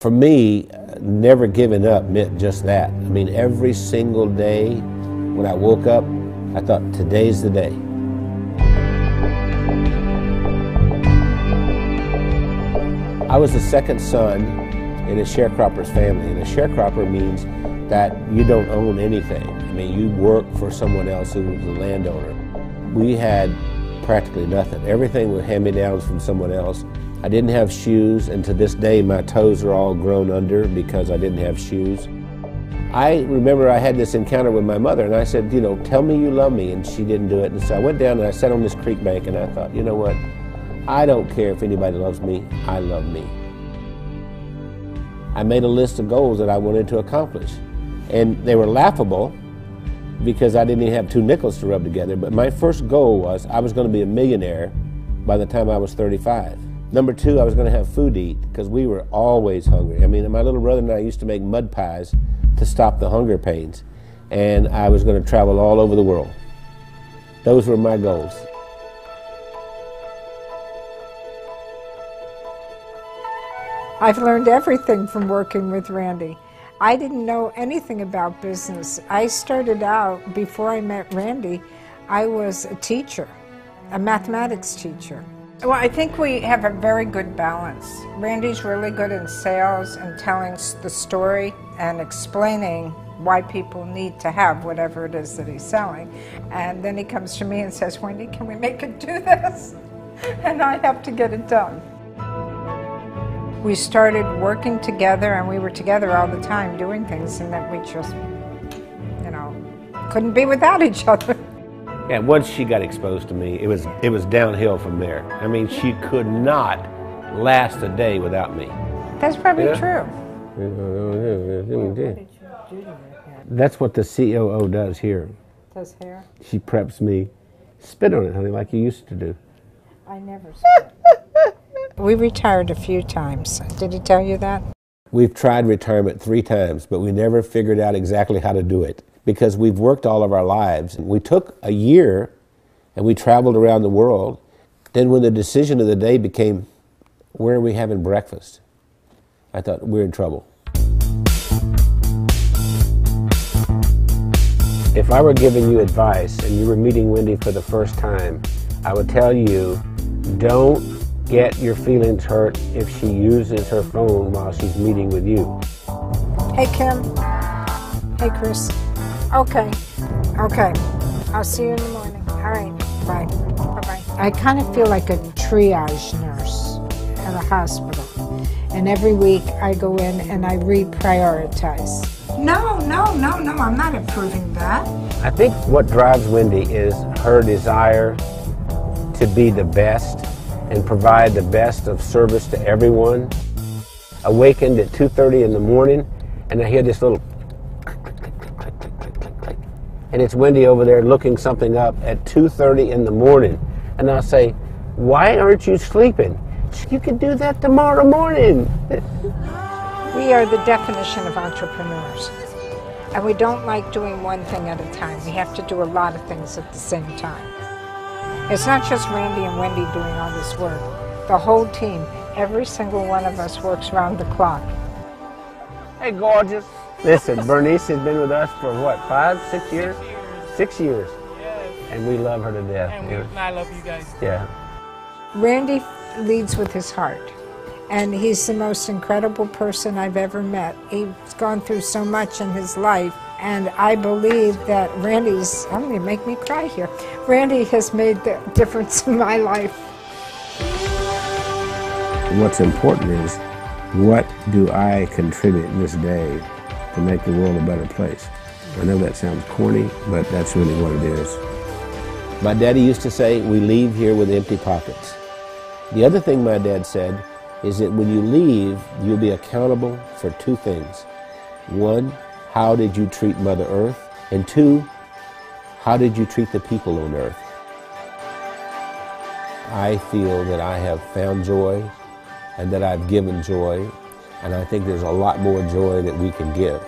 For me, never giving up meant just that. I mean, every single day when I woke up, I thought, today's the day. I was the second son in a sharecropper's family, and a sharecropper means that you don't own anything. I mean, you work for someone else who was a landowner. We had practically nothing. Everything was hand-me-downs from someone else. I didn't have shoes, and to this day my toes are all grown under because I didn't have shoes. I remember I had this encounter with my mother, and I said, you know, tell me you love me, and she didn't do it. And so I went down and I sat on this creek bank, and I thought, you know what? I don't care if anybody loves me, I love me. I made a list of goals that I wanted to accomplish, and they were laughable because I didn't even have 2 nickels to rub together, but my first goal was I was going to be a millionaire by the time I was 35. Number 2, I was going to have food to eat because we were always hungry. I mean, my little brother and I used to make mud pies to stop the hunger pains, and I was going to travel all over the world. Those were my goals. I've learned everything from working with Randy. I didn't know anything about business. I started out, before I met Randy, I was a teacher, a mathematics teacher. Well, I think we have a very good balance. Randy's really good in sales and telling the story and explaining why people need to have whatever it is that he's selling. And then he comes to me and says, Wendy, can we make it do this? And I have to get it done. We started working together, and we were together all the time doing things, and that we just, you know, couldn't be without each other. Yeah, once she got exposed to me, it was downhill from there. I mean, she could not last a day without me. That's probably true. That's what the COO does here. Does hair? She preps me. Spit on it, honey, like you used to do. I never spit. We retired a few times. Did he tell you that? We've tried retirement 3 times, but we never figured out exactly how to do it because we've worked all of our lives. We took a year and we traveled around the world. Then when the decision of the day became, where are we having breakfast? I thought, we're in trouble. If I were giving you advice and you were meeting Wendy for the first time, I would tell you, don't get your feelings hurt if she uses her phone while she's meeting with you. Hey, Kim. Hey, Chris. Okay. I'll see you in the morning. All right. Bye. Bye-bye. I kind of feel like a triage nurse at a hospital. And every week I go in and I reprioritize. No, I'm not approving that. I think what drives Wendy is her desire to be the best and provide the best of service to everyone. Awakened at 2:30 in the morning, and I hear this little click, click, click, click, click, click, click, click. And it's Wendy over there looking something up at 2:30 in the morning. And I'll say, why aren't you sleeping? You can do that tomorrow morning. We are the definition of entrepreneurs. And we don't like doing one thing at a time. We have to do a lot of things at the same time. It's not just Randy and Wendy doing all this work. The whole team, every single one of us works round the clock. Hey, gorgeous. Listen, Bernice has been with us for what, 5, 6 years? 6 years. Yes. And we love her to death. And I love you guys. Yeah. Randy leads with his heart. And he's the most incredible person I've ever met. He's gone through so much in his life. And I believe that Randy's, I'm going to make me cry here. Randy has made the difference in my life. What's important is, what do I contribute this day to make the world a better place? I know that sounds corny, but that's really what it is. My daddy used to say, we leave here with empty pockets. The other thing my dad said is that when you leave, you'll be accountable for 2 things. 1, how did you treat Mother Earth? And 2, how did you treat the people on Earth? I feel that I have found joy and that I've given joy, and I think there's a lot more joy that we can give.